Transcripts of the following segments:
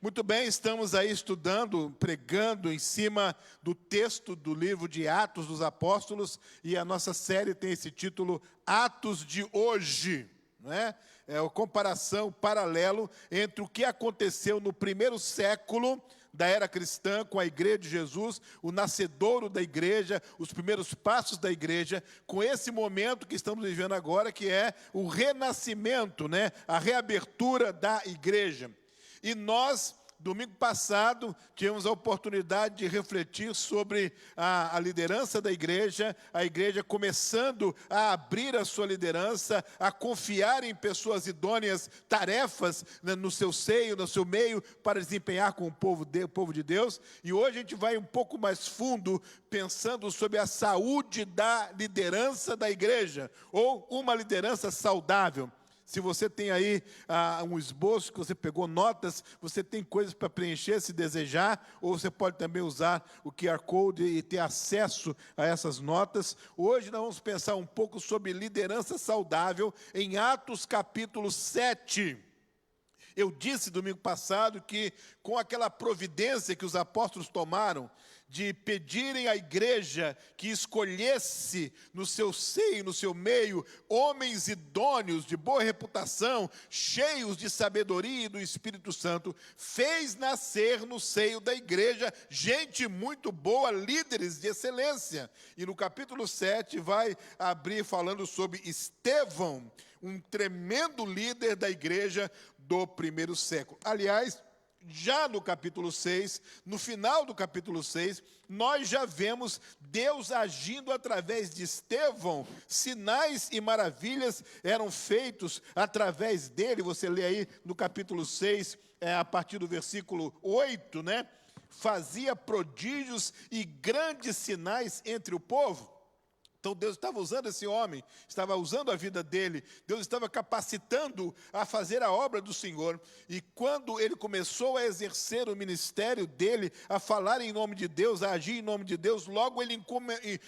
Muito bem, estamos aí estudando, pregando em cima do texto do livro de Atos dos Apóstolos, e a nossa série tem esse título, Atos de Hoje, não é? É a comparação, o paralelo entre o que aconteceu no primeiro século da era cristã com a Igreja de Jesus, o nascedouro da igreja, os primeiros passos da igreja, com esse momento que estamos vivendo agora, que é o renascimento, né? A reabertura da igreja. E nós, domingo passado, tivemos a oportunidade de refletir sobre a liderança da igreja, a igreja começando a abrir a sua liderança, a confiar em pessoas idôneas, tarefas, né, no seu seio, no seu meio, para desempenhar com o povo de Deus. E hoje a gente vai um pouco mais fundo, pensando sobre a saúde da liderança da igreja, ou uma liderança saudável. Se você tem aí um esboço, que você pegou notas, você tem coisas para preencher se desejar, ou você pode também usar o QR Code e ter acesso a essas notas. Hoje nós vamos pensar um pouco sobre liderança saudável em Atos capítulo 7. Eu disse domingo passado que com aquela providência que os apóstolos tomaram, de pedirem à igreja que escolhesse no seu seio, no seu meio, homens idôneos, de boa reputação, cheios de sabedoria e do Espírito Santo, fez nascer no seio da igreja gente muito boa, líderes de excelência. E no capítulo 7 vai abrir falando sobre Estevão, um tremendo líder da igreja do primeiro século. Aliás, já no capítulo 6, no final do capítulo 6, nós já vemos Deus agindo através de Estevão. Sinais e maravilhas eram feitos através dele. Você lê aí no capítulo 6, a partir do versículo 8, né? Fazia prodígios e grandes sinais entre o povo. Então Deus estava usando esse homem, estava usando a vida dele, Deus estava capacitando a fazer a obra do Senhor. E quando ele começou a exercer o ministério dele, a falar em nome de Deus, a agir em nome de Deus, logo ele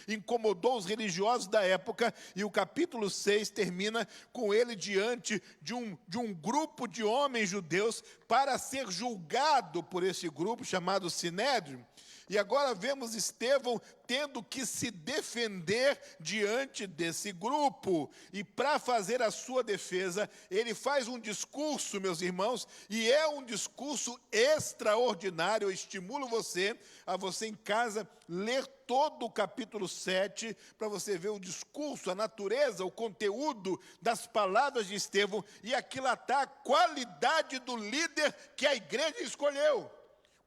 incomodou os religiosos da época, e o capítulo 6 termina com ele diante de um grupo de homens judeus para ser julgado por esse grupo chamado Sinédrio. E agora vemos Estevão tendo que se defender diante desse grupo. E para fazer a sua defesa, ele faz um discurso, meus irmãos, e é um discurso extraordinário. Eu estimulo você, a você em casa, ler todo o capítulo 7, para você ver o discurso, a natureza, o conteúdo das palavras de Estevão, e aquilatar a qualidade do líder que a igreja escolheu.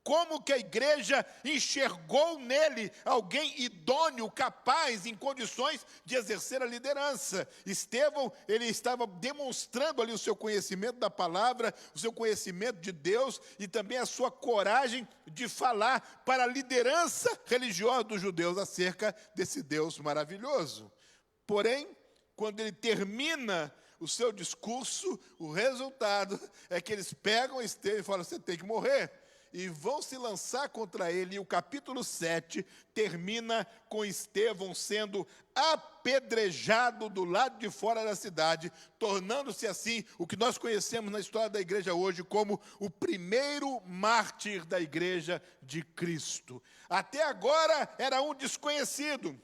Como que a igreja enxergou nele alguém idôneo, capaz, em condições de exercer a liderança. Estevão, ele estava demonstrando ali o seu conhecimento da palavra, o seu conhecimento de Deus e também a sua coragem de falar para a liderança religiosa dos judeus acerca desse Deus maravilhoso. Porém, quando ele termina o seu discurso, o resultado é que eles pegam Estevão e falam: você tem que morrer. E vão se lançar contra ele, e o capítulo 7 termina com Estevão sendo apedrejado do lado de fora da cidade, tornando-se assim o que nós conhecemos na história da igreja hoje como o primeiro mártir da igreja de Cristo. Até agora era um desconhecido,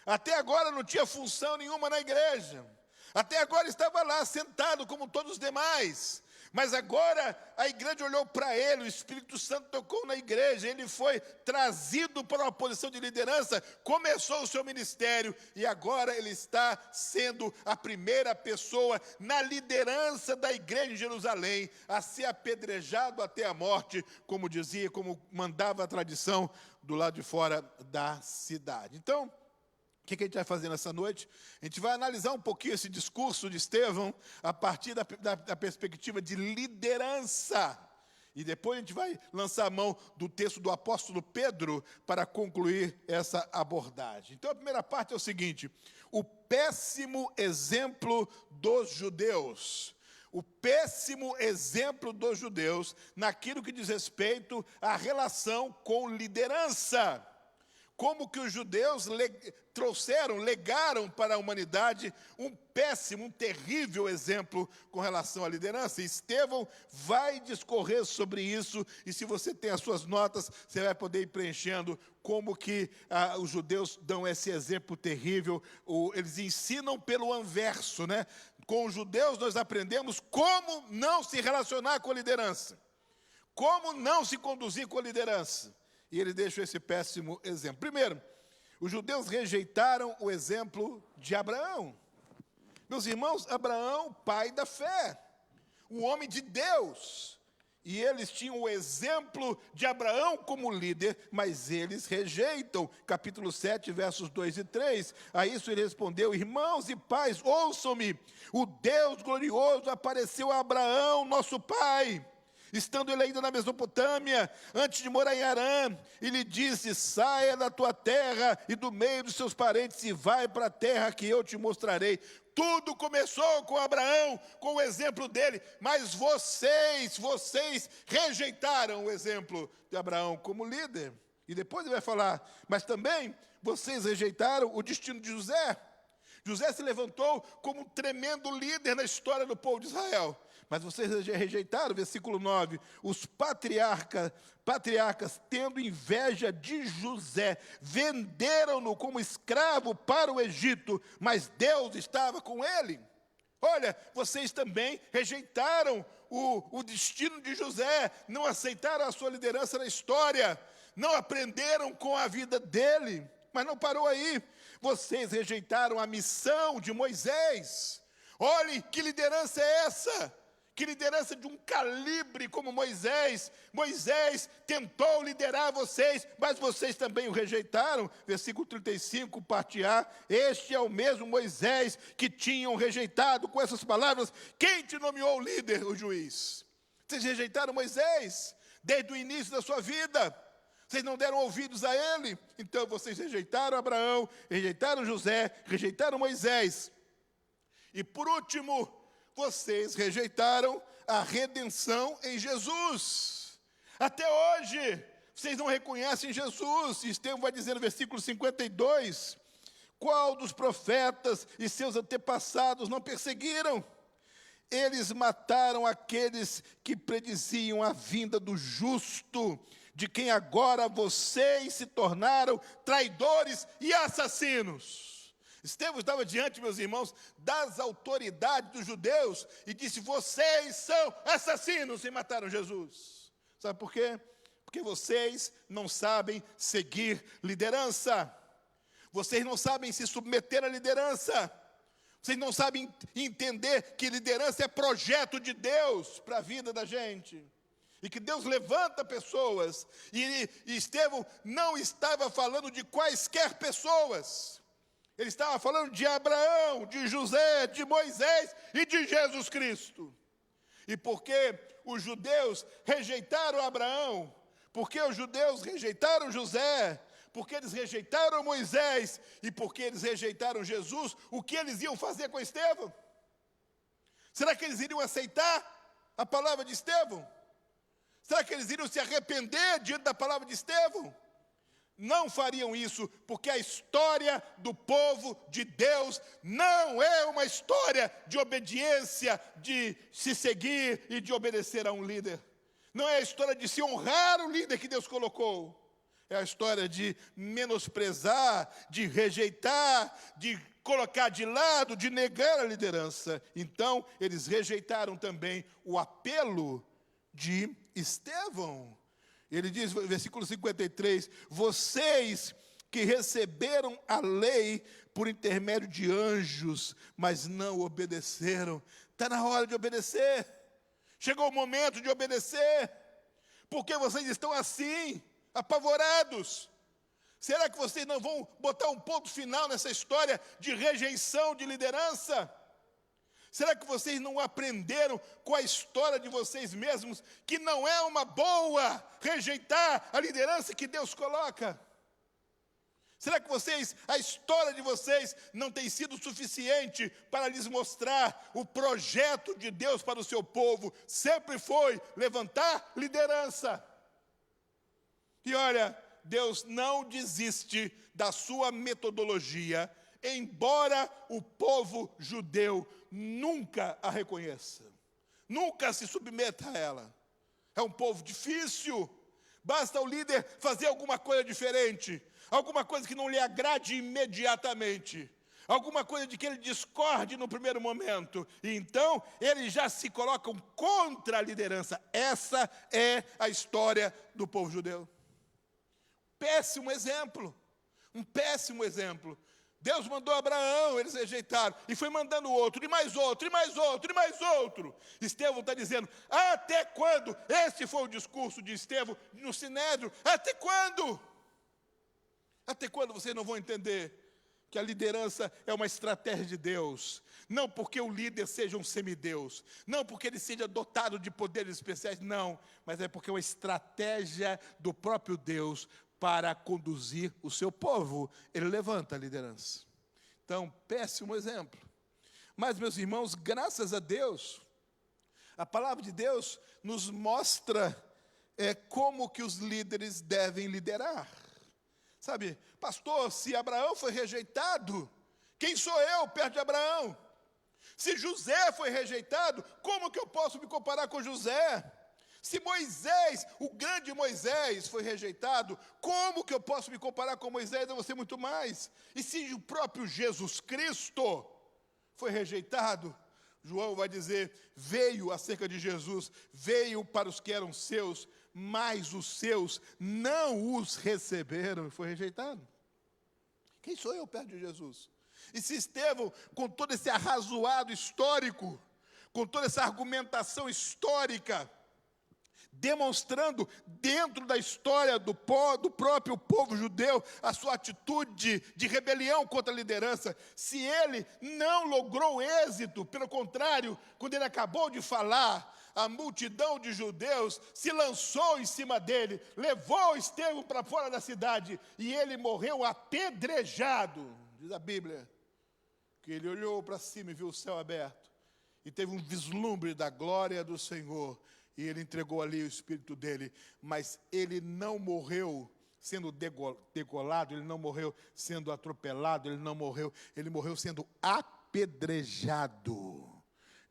até agora não tinha função nenhuma na igreja, até agora estava lá sentado como todos os demais. Mas agora a igreja olhou para ele, o Espírito Santo tocou na igreja, ele foi trazido para uma posição de liderança, começou o seu ministério e agora ele está sendo a primeira pessoa na liderança da igreja em Jerusalém a ser apedrejado até a morte, como dizia, como mandava a tradição do lado de fora da cidade. Então, o que a gente vai fazer nessa noite? A gente vai analisar um pouquinho esse discurso de Estevão a partir da perspectiva de liderança. E depois a gente vai lançar a mão do texto do apóstolo Pedro para concluir essa abordagem. Então a primeira parte é o seguinte: o péssimo exemplo dos judeus. O péssimo exemplo dos judeus naquilo que diz respeito à relação com liderança. como que os judeus legaram para a humanidade um péssimo, um terrível exemplo com relação à liderança. Estevão vai discorrer sobre isso, e se você tem as suas notas, você vai poder ir preenchendo como que os judeus dão esse exemplo terrível. Eles ensinam pelo anverso, né? Com os judeus nós aprendemos como não se relacionar com a liderança, como não se conduzir com a liderança. E ele deixa esse péssimo exemplo. Primeiro, os judeus rejeitaram o exemplo de Abraão. Meus irmãos, Abraão, pai da fé, um homem de Deus. E eles tinham o exemplo de Abraão como líder, mas eles rejeitam. Capítulo 7, versos 2 e 3. A isso ele respondeu: irmãos e pais, ouçam-me. O Deus glorioso apareceu a Abraão, nosso pai, estando ele ainda na Mesopotâmia, antes de morar em Harã, e lhe disse: saia da tua terra e do meio dos seus parentes e vai para a terra que eu te mostrarei. Tudo começou com Abraão, com o exemplo dele, mas vocês rejeitaram o exemplo de Abraão como líder. E depois ele vai falar: mas também vocês rejeitaram o destino de José. José se levantou como um tremendo líder na história do povo de Israel. Mas vocês rejeitaram, versículo 9, os patriarcas, tendo inveja de José, venderam-no como escravo para o Egito, mas Deus estava com ele. Olha, vocês também rejeitaram o destino de José, não aceitaram a sua liderança na história, não aprenderam com a vida dele. Mas não parou aí, vocês rejeitaram a missão de Moisés. Olhem, que liderança é essa? Que liderança de um calibre como Moisés. Moisés tentou liderar vocês, mas vocês também o rejeitaram. Versículo 35, parte A. Este é o mesmo Moisés que tinham rejeitado. Com essas palavras, quem te nomeou líder, o juiz? Vocês rejeitaram Moisés desde o início da sua vida. Vocês não deram ouvidos a ele. Então vocês rejeitaram Abraão, rejeitaram José, rejeitaram Moisés. E por último, vocês rejeitaram a redenção em Jesus. Até hoje, vocês não reconhecem Jesus. Estevão vai dizer no versículo 52, qual dos profetas e seus antepassados não perseguiram? Eles mataram aqueles que prediziam a vinda do justo, de quem agora vocês se tornaram traidores e assassinos. Estevão estava diante, meus irmãos, das autoridades dos judeus e disse: vocês são assassinos e mataram Jesus. Sabe por quê? Porque vocês não sabem seguir liderança. Vocês não sabem se submeter à liderança. Vocês não sabem entender que liderança é projeto de Deus para a vida da gente. E que Deus levanta pessoas. E Estevão não estava falando de quaisquer pessoas. Ele estava falando de Abraão, de José, de Moisés e de Jesus Cristo. E porque os judeus rejeitaram Abraão, porque os judeus rejeitaram José, porque eles rejeitaram Moisés e porque eles rejeitaram Jesus, o que eles iam fazer com Estevão? Será que eles iriam aceitar a palavra de Estevão? Será que eles iriam se arrepender diante da palavra de Estevão? Não fariam isso, porque a história do povo de Deus não é uma história de obediência, de se seguir e de obedecer a um líder. Não é a história de se honrar o líder que Deus colocou. É a história de menosprezar, de rejeitar, de colocar de lado, de negar a liderança. Então, eles rejeitaram também o apelo de Estevão. Ele diz, versículo 53, vocês que receberam a lei por intermédio de anjos, mas não obedeceram. Está na hora de obedecer. Chegou o momento de obedecer. Por que vocês estão assim, apavorados? Será que vocês não vão botar um ponto final nessa história de rejeição de liderança? Será que vocês não aprenderam com a história de vocês mesmos que não é uma boa rejeitar a liderança que Deus coloca? Será que a história de vocês não tem sido suficiente para lhes mostrar o projeto de Deus para o seu povo? Sempre foi levantar liderança. E olha, Deus não desiste da sua metodologia, embora o povo judeu nunca a reconheça, nunca se submeta a ela. É um povo difícil, basta o líder fazer alguma coisa diferente, alguma coisa que não lhe agrade imediatamente, alguma coisa de que ele discorde no primeiro momento, e então eles já se colocam contra a liderança. Essa é a história do povo judeu. Péssimo exemplo, um péssimo exemplo. Deus mandou Abraão, eles rejeitaram, e foi mandando outro, e mais outro, e mais outro, e mais outro. Estevão está dizendo, até quando? Esse foi o discurso de Estevão no Sinédrio, até quando? Até quando vocês não vão entender que a liderança é uma estratégia de Deus? Não porque o líder seja um semideus, não porque ele seja dotado de poderes especiais, não, mas é porque é uma estratégia do próprio Deus para conduzir o seu povo. Ele levanta a liderança. Então, péssimo exemplo. Mas, meus irmãos, graças a Deus, a palavra de Deus nos mostra como que os líderes devem liderar. Sabe, pastor, se Abraão foi rejeitado, quem sou eu perto de Abraão? Se José foi rejeitado, como que eu posso me comparar com José? Se Moisés, o grande Moisés, foi rejeitado, como que eu posso me comparar com Moisés? Eu vou ser muito mais. E se o próprio Jesus Cristo foi rejeitado, João vai dizer, veio acerca de Jesus, veio para os que eram seus, mas os seus não os receberam, e foi rejeitado. Quem sou eu perto de Jesus? E se Estevão, com todo esse arrazoado histórico, com toda essa argumentação histórica, demonstrando dentro da história do próprio povo judeu a sua atitude de rebelião contra a liderança, se ele não logrou êxito, pelo contrário, quando ele acabou de falar, a multidão de judeus se lançou em cima dele, levou Estevão para fora da cidade, e ele morreu apedrejado. Diz a Bíblia que ele olhou para cima e viu o céu aberto, e teve um vislumbre da glória do Senhor, e ele entregou ali o espírito dele, mas ele não morreu sendo degolado, ele não morreu sendo atropelado, ele morreu sendo apedrejado.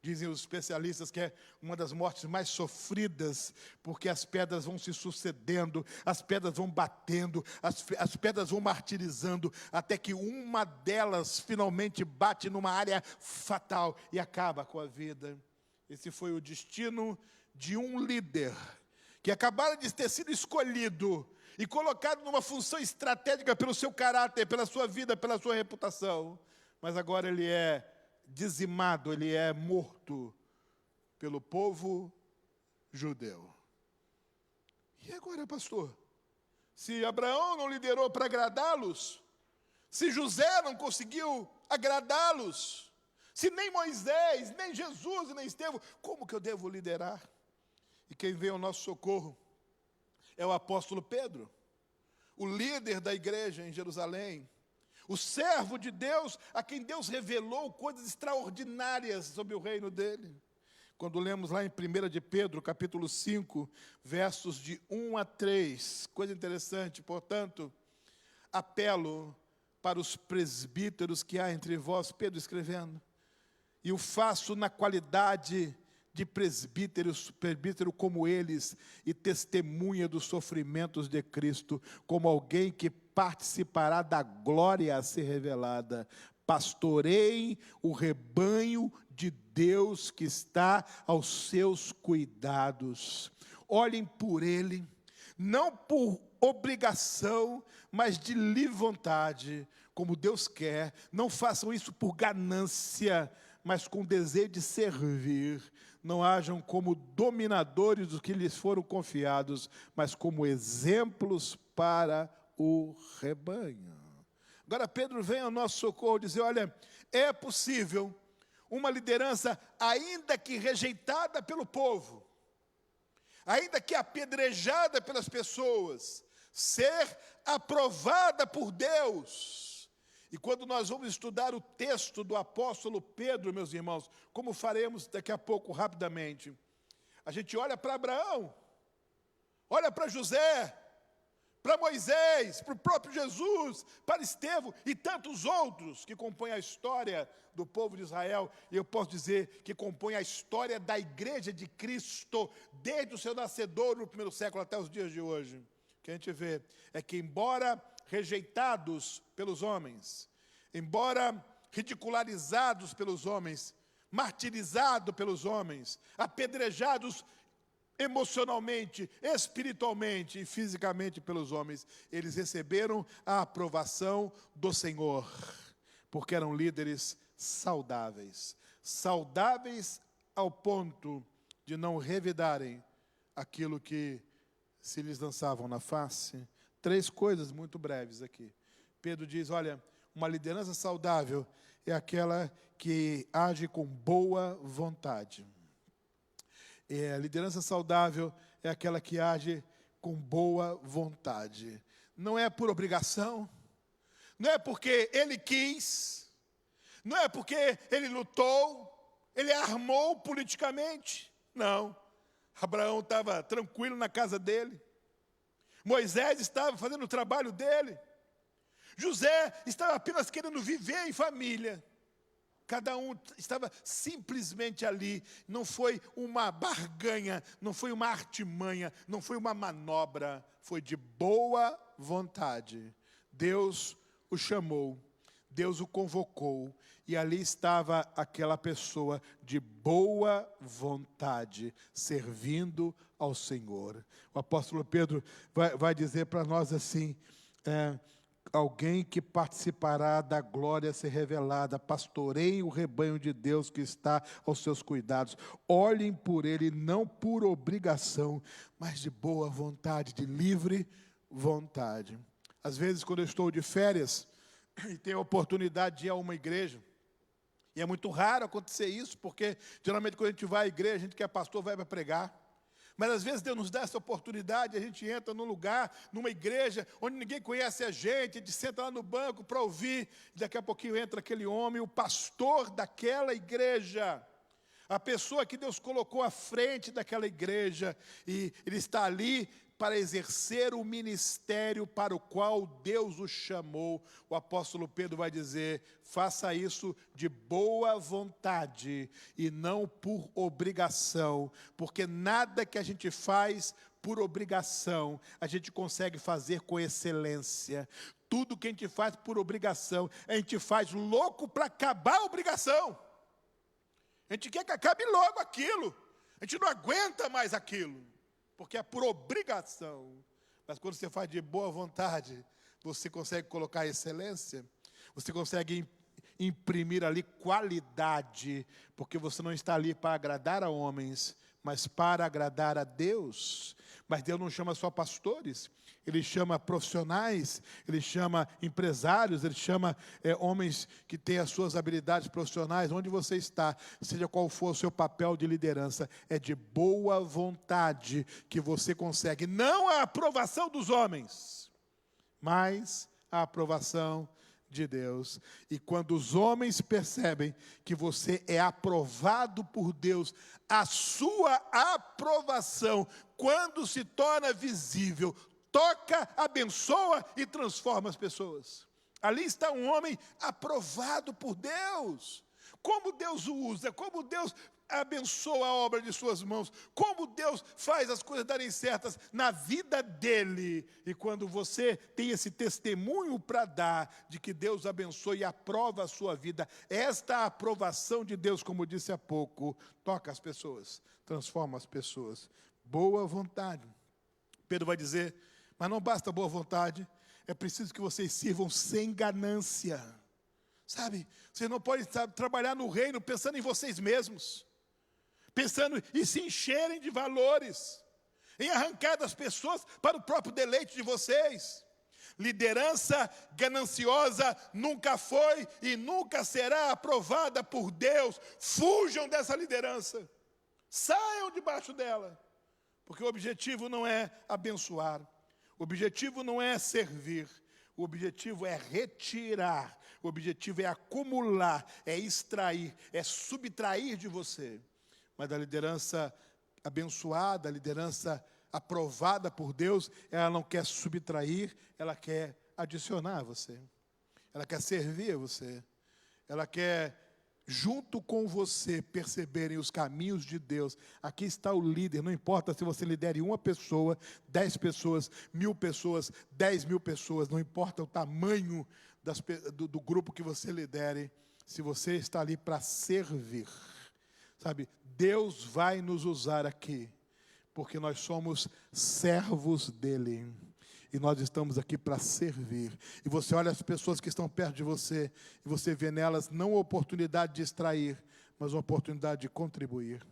Dizem os especialistas que é uma das mortes mais sofridas, porque as pedras vão se sucedendo, as pedras vão batendo, as pedras vão martirizando, até que uma delas finalmente bate numa área fatal e acaba com a vida. Esse foi o destino de um líder que acabara de ter sido escolhido e colocado numa função estratégica pelo seu caráter, pela sua vida, pela sua reputação, mas agora ele é dizimado, ele é morto pelo povo judeu. E agora, pastor? Se Abraão não liderou para agradá-los, se José não conseguiu agradá-los, se nem Moisés, nem Jesus e nem Estevão, como que eu devo liderar? E quem vem ao nosso socorro é o apóstolo Pedro, o líder da igreja em Jerusalém, o servo de Deus, a quem Deus revelou coisas extraordinárias sobre o reino dele. Quando lemos lá em 1 de Pedro, capítulo 5, versos de 1 a 3, coisa interessante, portanto, apelo para os presbíteros que há entre vós, Pedro escrevendo, e o faço na qualidade de presbítero como eles, e testemunha dos sofrimentos de Cristo, como alguém que participará da glória a ser revelada. Pastorei o rebanho de Deus que está aos seus cuidados. Olhem por ele, não por obrigação, mas de livre vontade, como Deus quer. Não façam isso por ganância, mas com desejo de servir. Não hajam como dominadores dos que lhes foram confiados, mas como exemplos para o rebanho. Agora Pedro vem ao nosso socorro dizer, olha, é possível uma liderança, ainda que rejeitada pelo povo, ainda que apedrejada pelas pessoas, ser aprovada por Deus. E quando nós vamos estudar o texto do apóstolo Pedro, meus irmãos, como faremos daqui a pouco rapidamente, a gente olha para Abraão, olha para José, para Moisés, para o próprio Jesus, para Estevão e tantos outros que compõem a história do povo de Israel. E eu posso dizer que compõem a história da igreja de Cristo, desde o seu nascedor no primeiro século até os dias de hoje. O que a gente vê é que, embora rejeitados pelos homens, embora ridicularizados pelos homens, martirizados pelos homens, apedrejados emocionalmente, espiritualmente e fisicamente pelos homens, eles receberam a aprovação do Senhor, porque eram líderes saudáveis, saudáveis ao ponto de não revidarem aquilo que se lhes lançavam na face. 3 coisas muito breves aqui. Pedro diz, olha, uma liderança saudável é aquela que age com boa vontade. A liderança saudável é aquela que age com boa vontade. Não é por obrigação, não é porque ele quis, não é porque ele lutou, ele armou politicamente. Não. Abraão estava tranquilo na casa dele. Moisés estava fazendo o trabalho dele. José estava apenas querendo viver em família. Cada um estava simplesmente ali. Não foi uma barganha, não foi uma artimanha, não foi uma manobra. Foi de boa vontade. Deus o chamou, Deus o convocou. E ali estava aquela pessoa de boa vontade, servindo ao Senhor. O apóstolo Pedro vai dizer para nós assim, alguém que participará da glória a ser revelada, pastoreiem o rebanho de Deus que está aos seus cuidados, olhem por ele, não por obrigação, mas de boa vontade, de livre vontade. Às vezes, quando eu estou de férias e tenho a oportunidade de ir a uma igreja, e é muito raro acontecer isso, porque geralmente quando a gente vai à igreja, a gente que é pastor vai para pregar. Mas às vezes Deus nos dá essa oportunidade, a gente entra num lugar, numa igreja, onde ninguém conhece a gente senta lá no banco para ouvir, e daqui a pouquinho entra aquele homem, o pastor daquela igreja, a pessoa que Deus colocou à frente daquela igreja, e ele está ali para exercer o ministério para o qual Deus o chamou. O apóstolo Pedro vai dizer, faça isso de boa vontade e não por obrigação, porque nada que a gente faz por obrigação, a gente consegue fazer com excelência. Tudo que a gente faz por obrigação, a gente faz louco para acabar a obrigação. A gente quer que acabe logo aquilo, a gente não aguenta mais aquilo. Porque é por obrigação. Mas quando você faz de boa vontade, você consegue colocar excelência, você consegue imprimir ali qualidade, porque você não está ali para agradar a homens, mas para agradar a Deus. Mas Deus não chama só pastores, Ele chama profissionais, Ele chama empresários, Ele chama homens que têm as suas habilidades profissionais. Onde você está, seja qual for o seu papel de liderança, é de boa vontade que você consegue, não a aprovação dos homens, mas a aprovação de Deus. E quando os homens percebem que você é aprovado por Deus, a sua aprovação, quando se torna visível, toca, abençoa e transforma as pessoas. Ali está um homem aprovado por Deus. Como Deus o usa, como Deus abençoa a obra de suas mãos, como Deus faz as coisas darem certas na vida dele. E quando você tem esse testemunho para dar de que Deus abençoa e aprova a sua vida, esta aprovação de Deus, como disse há pouco, toca as pessoas, transforma as pessoas. Boa vontade. Pedro vai dizer, mas não basta boa vontade, é preciso que vocês sirvam sem ganância. Sabe, vocês não podem trabalhar no reino pensando em vocês mesmos, pensando em se encherem de valores, em arrancar das pessoas para o próprio deleite de vocês. Liderança gananciosa nunca foi e nunca será aprovada por Deus. Fujam dessa liderança, saiam debaixo dela, porque o objetivo não é abençoar, o objetivo não é servir, o objetivo é retirar, o objetivo é acumular, é extrair, é subtrair de você. Mas a liderança abençoada, a liderança aprovada por Deus, ela não quer subtrair, ela quer adicionar a você. Ela quer servir a você. Ela quer, junto com você, perceberem os caminhos de Deus. Aqui está o líder, não importa se você lidere uma pessoa, 10 pessoas, 1000 pessoas, 10.000 pessoas, não importa o tamanho do grupo que você lidere, se você está ali para servir. Sabe, Deus vai nos usar aqui, porque nós somos servos dEle. E nós estamos aqui para servir. E você olha as pessoas que estão perto de você, e você vê nelas não uma oportunidade de extrair, mas uma oportunidade de contribuir.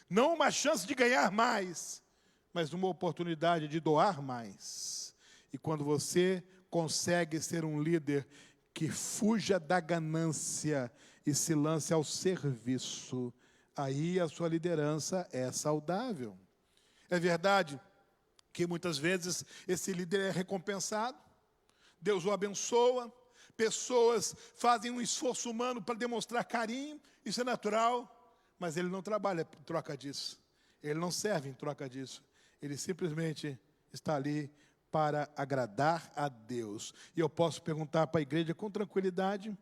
Não uma chance de ganhar mais, mas uma oportunidade de doar mais. E quando você consegue ser um líder que fuja da ganância e se lance ao serviço, aí a sua liderança é saudável. É verdade que muitas vezes esse líder é recompensado, Deus o abençoa, pessoas fazem um esforço humano para demonstrar carinho, isso é natural, mas ele não trabalha em troca disso, ele não serve em troca disso, ele simplesmente está ali para agradar a Deus. E eu posso perguntar para a igreja com tranquilidade,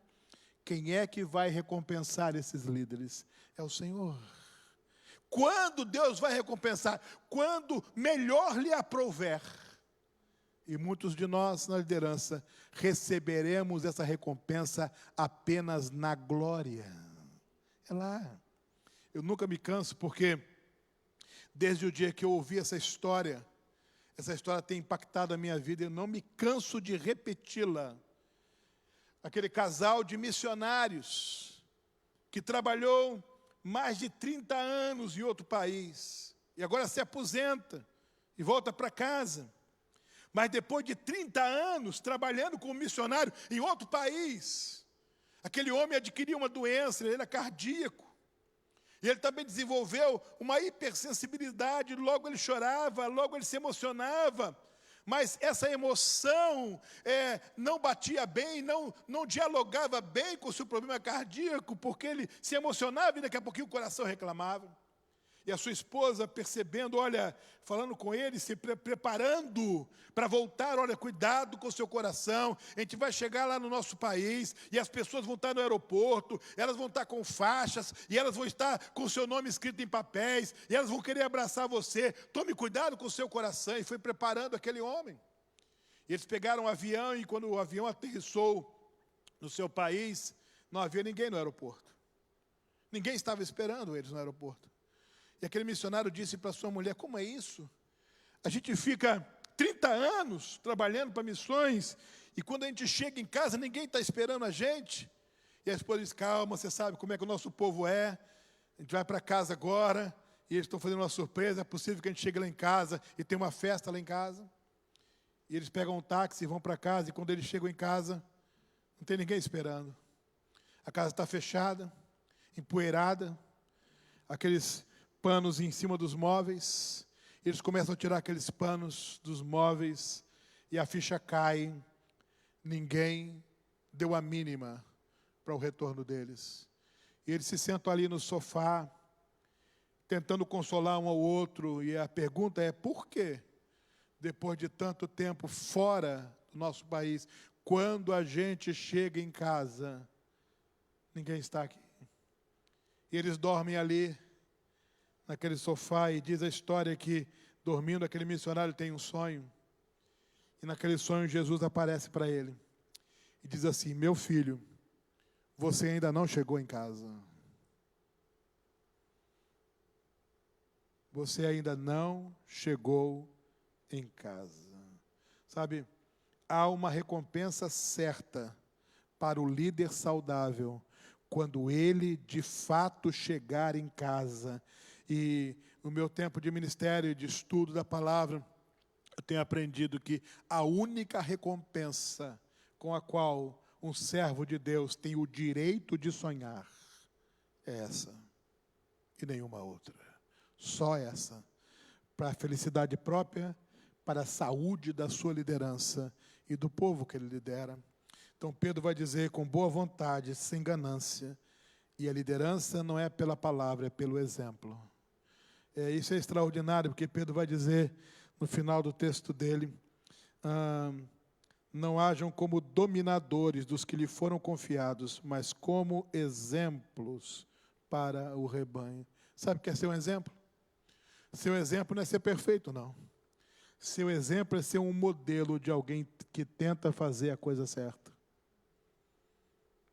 quem é que vai recompensar esses líderes? É o Senhor. Quando Deus vai recompensar? Quando melhor lhe aprouver. E muitos de nós, na liderança, receberemos essa recompensa apenas na glória. É lá. Eu nunca me canso, porque desde o dia que eu ouvi essa história tem impactado a minha vida, eu não me canso de repeti-la. Aquele casal de missionários que trabalhou mais de 30 anos em outro país, e agora se aposenta e volta para casa. Mas depois de 30 anos trabalhando como missionário em outro país, aquele homem adquiriu uma doença, ele era cardíaco, e ele também desenvolveu uma hipersensibilidade, logo ele chorava, logo ele se emocionava, mas essa emoção não batia bem, não dialogava bem com o seu problema cardíaco, porque ele se emocionava e daqui a pouquinho o coração reclamava. E a sua esposa percebendo, olha, falando com ele, se preparando para voltar, olha, cuidado com o seu coração, a gente vai chegar lá no nosso país, e as pessoas vão estar no aeroporto, elas vão estar com faixas, e elas vão estar com o seu nome escrito em papéis, e elas vão querer abraçar você, tome cuidado com o seu coração, e foi preparando aquele homem. E eles pegaram um avião, e quando o avião aterrissou no seu país, não havia ninguém no aeroporto. Ninguém estava esperando eles no aeroporto. E aquele missionário disse para sua mulher, como é isso? A gente fica 30 anos trabalhando para missões, e quando a gente chega em casa, ninguém está esperando a gente. E a esposa diz, calma, você sabe como é que o nosso povo é, a gente vai para casa agora, e eles estão fazendo uma surpresa, é possível que a gente chegue lá em casa, e tem uma festa lá em casa. E eles pegam um táxi e vão para casa, e quando eles chegam em casa, não tem ninguém esperando. A casa está fechada, empoeirada, aqueles panos em cima dos móveis, eles começam a tirar aqueles panos dos móveis, e a ficha cai, ninguém deu a mínima para o retorno deles. E eles se sentam ali no sofá, tentando consolar um ao outro, e a pergunta é, por quê? Depois de tanto tempo fora do nosso país, quando a gente chega em casa, ninguém está aqui. E eles dormem ali, naquele sofá, e diz a história que, dormindo, aquele missionário tem um sonho, e naquele sonho Jesus aparece para ele, e diz assim, meu filho, você ainda não chegou em casa. Você ainda não chegou em casa. Sabe, há uma recompensa certa para o líder saudável, quando ele, de fato, chegar em casa. E no meu tempo de ministério e de estudo da palavra, eu tenho aprendido que a única recompensa com a qual um servo de Deus tem o direito de sonhar é essa, e nenhuma outra. Só essa, para a felicidade própria, para a saúde da sua liderança e do povo que ele lidera. Então Pedro vai dizer com boa vontade, sem ganância, e a liderança não é pela palavra, é pelo exemplo. Isso é extraordinário, porque Pedro vai dizer, no final do texto dele, não hajam como dominadores dos que lhe foram confiados, mas como exemplos para o rebanho. Sabe o que é ser um exemplo? Seu exemplo não é ser perfeito, não. Seu exemplo é ser um modelo de alguém que tenta fazer a coisa certa.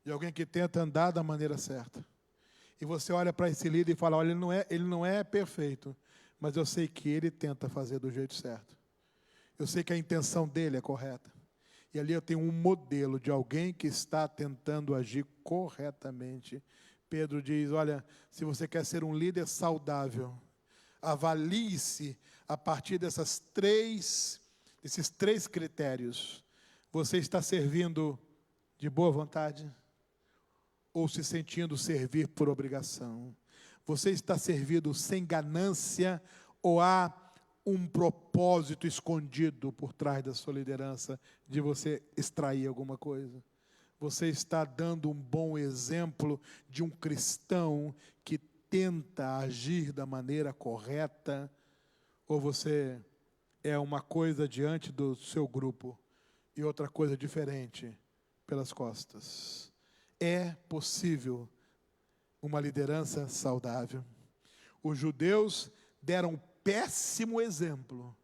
De alguém que tenta andar da maneira certa. E você olha para esse líder e fala, olha, ele não é perfeito, mas eu sei que ele tenta fazer do jeito certo. Eu sei que a intenção dele é correta. E ali eu tenho um modelo de alguém que está tentando agir corretamente. Pedro diz, olha, se você quer ser um líder saudável, avalie-se a partir desses três critérios. Você está servindo de boa vontade? Ou se sentindo servir por obrigação? Você está servindo sem ganância ou há um propósito escondido por trás da sua liderança de você extrair alguma coisa? Você está dando um bom exemplo de um cristão que tenta agir da maneira correta? Ou você é uma coisa diante do seu grupo e outra coisa diferente pelas costas? É possível uma liderança saudável. Os judeus deram um péssimo exemplo,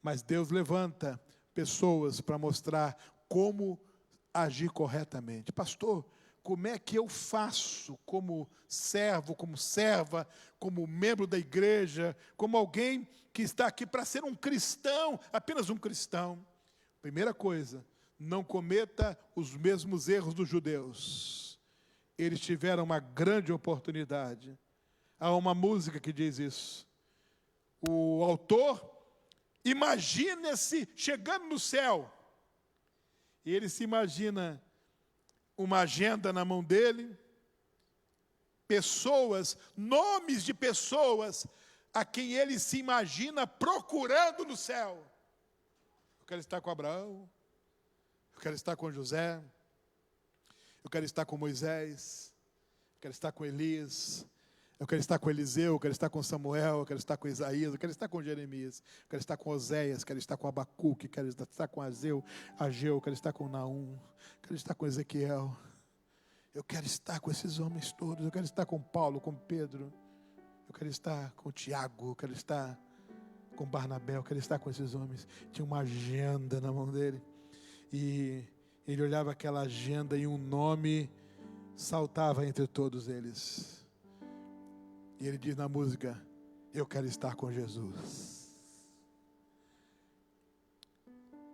mas Deus levanta pessoas para mostrar como agir corretamente. Pastor, como é que eu faço como servo, como serva, como membro da igreja, como alguém que está aqui para ser um cristão, apenas um cristão? Primeira coisa, não cometa os mesmos erros dos judeus. Eles tiveram uma grande oportunidade. Há uma música que diz isso. O autor imagina-se chegando no céu. E ele se imagina uma agenda na mão dele, pessoas, nomes de pessoas a quem ele se imagina procurando no céu. Eu quero estar com Abraão, eu quero estar com José, eu quero estar com Moisés, eu quero estar com Elias, eu quero estar com Eliseu, eu quero estar com Samuel, eu quero estar com Isaías, eu quero estar com Jeremias, eu quero estar com Oséias, quero estar com Abacuque, quero estar com Ageu, eu quero estar com Naum, quero estar com Ezequiel. Eu quero estar com esses homens todos, eu quero estar com Paulo, com Pedro, eu quero estar com Tiago, eu quero estar com Barnabé, eu quero estar com esses homens. Tinha uma agenda na mão dele, e ele olhava aquela agenda e um nome saltava entre todos eles. E ele diz na música, eu quero estar com Jesus.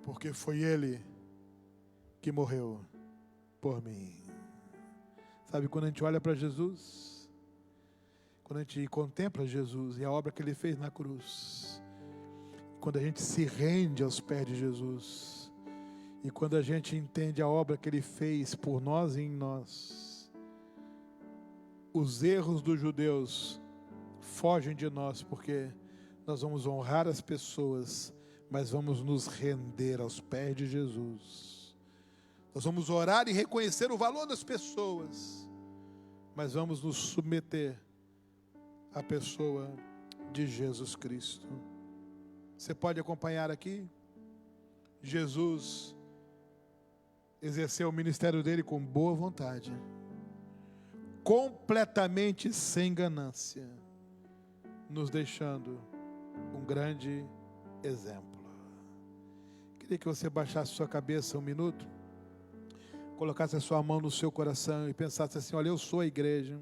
Porque foi ele que morreu por mim. Sabe, quando a gente olha para Jesus, quando a gente contempla Jesus e a obra que ele fez na cruz, quando a gente se rende aos pés de Jesus, e quando a gente entende a obra que ele fez por nós e em nós, os erros dos judeus fogem de nós, porque nós vamos honrar as pessoas, mas vamos nos render aos pés de Jesus. Nós vamos orar e reconhecer o valor das pessoas, mas vamos nos submeter à pessoa de Jesus Cristo. Você pode acompanhar aqui? Jesus exerceu o ministério dele com boa vontade, completamente sem ganância, nos deixando um grande exemplo. Queria que você baixasse sua cabeça um minuto, colocasse a sua mão no seu coração e pensasse assim, olha, eu sou a igreja.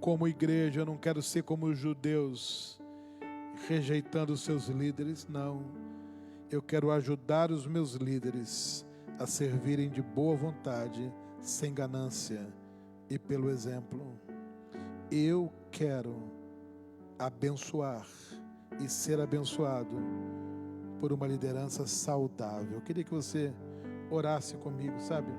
Como igreja, eu não quero ser como os judeus, rejeitando os seus líderes, não. Eu quero ajudar os meus líderes a servirem de boa vontade, sem ganância e pelo exemplo. Eu quero abençoar e ser abençoado por uma liderança saudável. Eu queria que você orasse comigo, sabe?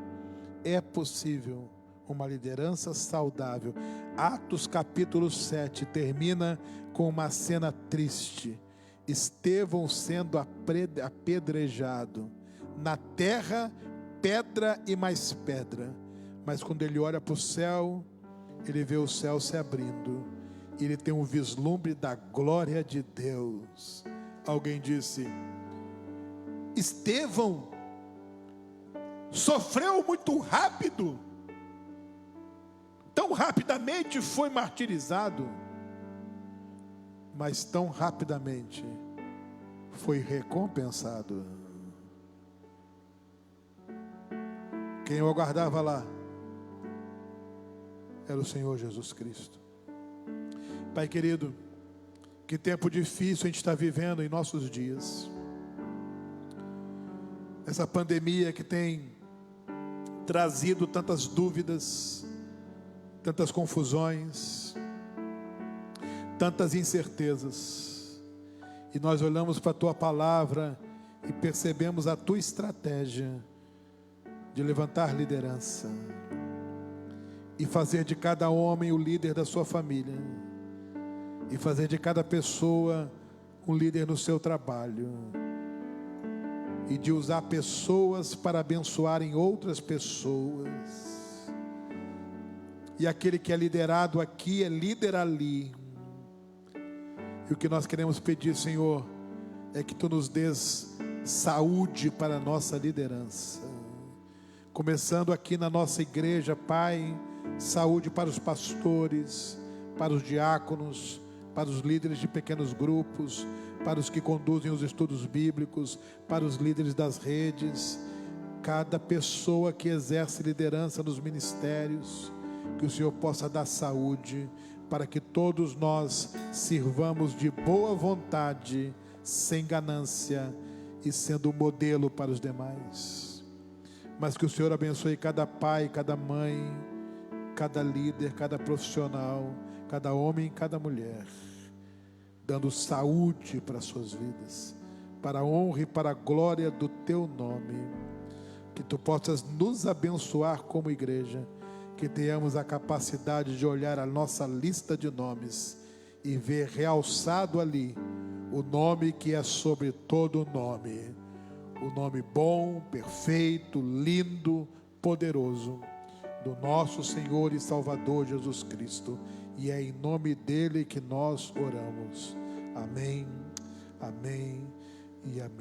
É possível uma liderança saudável. Atos capítulo 7 termina com uma cena triste. Estevão sendo apedrejado. Na terra, pedra e mais pedra. Mas quando ele olha para o céu, ele vê o céu se abrindo. Ele tem um vislumbre da glória de Deus. alguém disse: Estevão sofreu muito rápido, tão rapidamente foi martirizado, mas tão rapidamente foi recompensado. Quem o aguardava lá era o Senhor Jesus Cristo. Pai querido, que tempo difícil a gente está vivendo em nossos dias. Essa pandemia que tem trazido tantas dúvidas, tantas confusões, tantas incertezas. E nós olhamos para a Tua palavra e percebemos a Tua estratégia de levantar liderança e fazer de cada homem o líder da sua família, e fazer de cada pessoa um líder no seu trabalho, e de usar pessoas para abençoarem outras pessoas. E aquele que é liderado aqui é líder ali. E o que nós queremos pedir, Senhor, é que Tu nos dês saúde para a nossa liderança. Começando aqui na nossa igreja, Pai, saúde para os pastores, para os diáconos, para os líderes de pequenos grupos, para os que conduzem os estudos bíblicos, para os líderes das redes, cada pessoa que exerce liderança nos ministérios, que o Senhor possa dar saúde, para que todos nós sirvamos de boa vontade, sem ganância e sendo modelo para os demais. Mas que o Senhor abençoe cada pai, cada mãe, cada líder, cada profissional, cada homem e cada mulher, dando saúde para as suas vidas, para a honra e para a glória do Teu nome. Que Tu possas nos abençoar como igreja, que tenhamos a capacidade de olhar a nossa lista de nomes e ver realçado ali o nome que é sobre todo nome, o nome bom, perfeito, lindo, poderoso do nosso Senhor e Salvador Jesus Cristo. E é em nome dele que nós oramos. Amém, amém e amém.